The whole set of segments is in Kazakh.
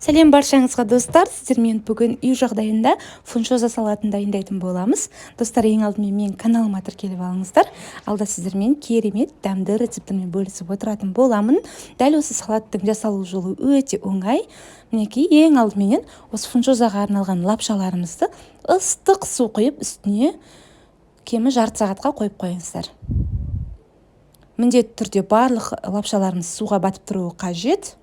Сәлем баршаңызға достар, сіздермен бүгін үй жағдайында фуншоза салатын дайындайтын боламыз. Достар, ең алдымен мен каналыма тіркеліп алыңыздар. Алда сіздермен керемет дәмді рецепттермен бөлісіп отыратын боламын. Дәл осы салаттың жасалу жолы өте оңай. Мінекей, ең алдымен осы фуншозаға арналған лапшаларымызды ыстық су құйып, үстіне кемі жарты сағатқа қойып қойыңыздар. Міндетті түрде барлық лапшаларымыз суға батып тұруы қажет.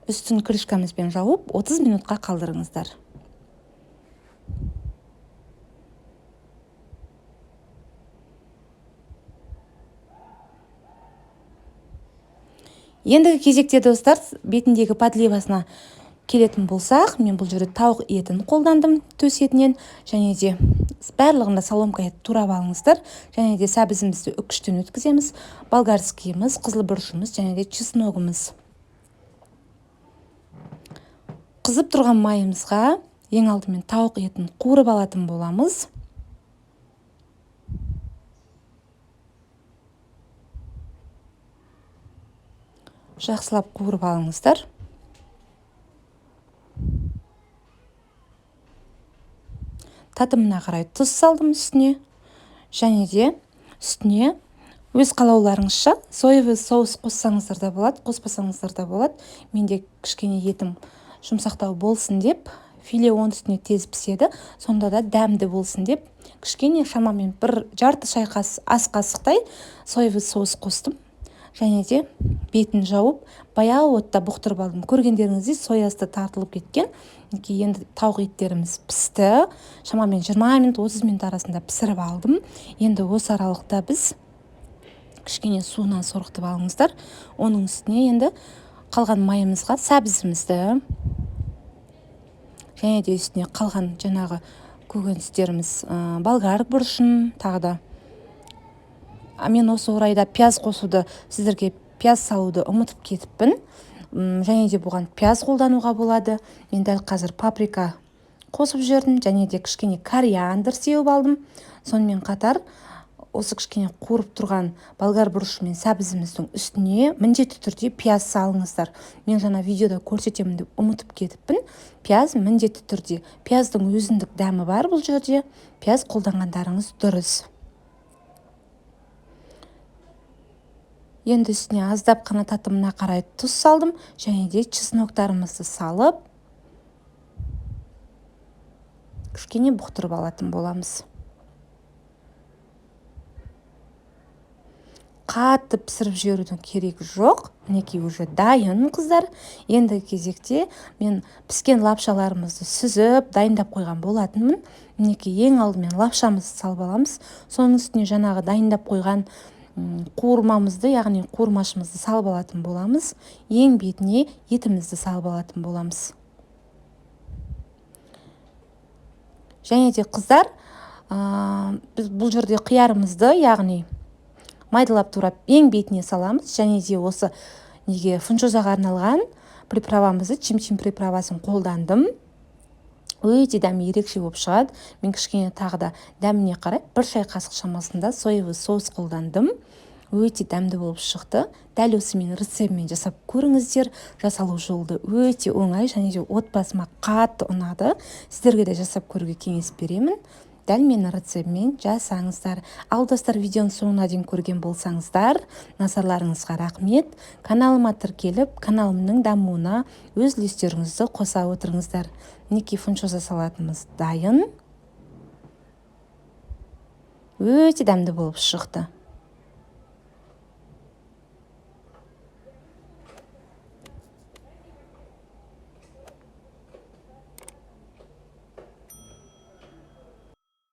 Үстін крышкамызбен жауып 30 минутқа қалдырыңыздар. Ендігі кезекте достар, бетіндегі подливасына келетін болсақ, мен бұл жерде тауық етін қолдандым, төс етінен, және де барлығында соломка ет турап алыңыздар, және де сәбізімізді үкіштен өткіземіз, болгарскийіміз, қызыл бұрышымыз, және де чесногымыз. Қызып тұрған майымызға ең алдымен тауық етін қуырып алатын боламыз. Жақсылап қуырып алыңыздар. Татымына қарай тұз салдым үстіне, және де үстіне өз қалауларыңызша соевый соус қоссаңыздар да болады, қоспасаңыздар да болады. Менде кішкене етім жұмсақтау болсын деп, филе оның үстіне тез піседі, сонда да дәмді болсын деп, кішкене шамамен бір жарты шай ас қасықтай соевый соус қостым. Және де бетін жауып, баяу отта бұқтырып алдым. Көргендеріңіздей соясы тартылып кеткен. Енді тауық еттеріміз пісті. Шамамен 20 минут 30 минут арасында пісіріп алдым. Енді осы аралықта біз кішкене суынан сорғытып алыңыздар. Оның үстіне енді қалған майымызға сәбізімізді, және де үстіне қалған жаңағы көкөністеріміз, болгар бұрышын, тағы да. Мен осы орайда пияз қосуды, сіздерге пияз салуды ұмытып кетіппін. Және де бұған пияз қолдануға болады. Мен дәл қазір паприка қосып жүрдім, және де кішкене кориандр сеуіп алдым. Сонымен қатар осы кішкене қуырып тұрған болгар бұрышы мен сәбізіміздің үстіне міндетті түрде пияз салыңыздар. Мен жаңа видеода көрсетемін деп ұмытып кетіппін. Пияз міндетті түрде. Пияздың өзіндік дәмі бар бұл жерде. Пияз қолданғандарыңыз дұрыс. Енді үстіне аздап қана татымына қарай тұз салдым, және де чесноктарымызды салып, кішкене бұқтырып алатын боламыз. Қатты пісіріп жіберудің керегі жоқ. Мінекей уже дайын, қыздар. Енді кезекте мен піскен лапшаларымызды сүзіп, дайындап қойған болатынмын. Мінекей ең алдымен лапшамызды салып аламыз. Соның үстіне жаңағы дайындап қойған қуырмамызды, яғни қуырмашымызды салып алатын боламыз. Ең бетіне етімізді салып алатын боламыз. Және де қыздар, біз бұл жерде қиярымызды, яғни майдалап турап ең бетіне саламыз, және де осы неге фуншозаға арналған приправамызды, чим-чим приправасын қолдандым. Өте дәмі ерекше болып шығады. Мен кішкене тағы да дәміне қарай бір шай қасық шамасында соевый соус қолдандым. Өте дәмді болып шықты. Дәл осы мен рецептімен жасап көріңіздер. Жасалу жолы өте оңай, және де отбасыма қатты ұнады. Сіздерге де жасап көруге кеңес беремін. Дәл менің рецептімен жасаңыздар. Ал достар, видеоның соңына дейін көрген болсаңыздар, назарларыңызға рахмет. Каналыма тіркеліп, каналымның дамуына өз үлестеріңізді қоса отырыңыздар. Мінекей фуншоза салатымыз дайын. Өте дәмді болып шықты.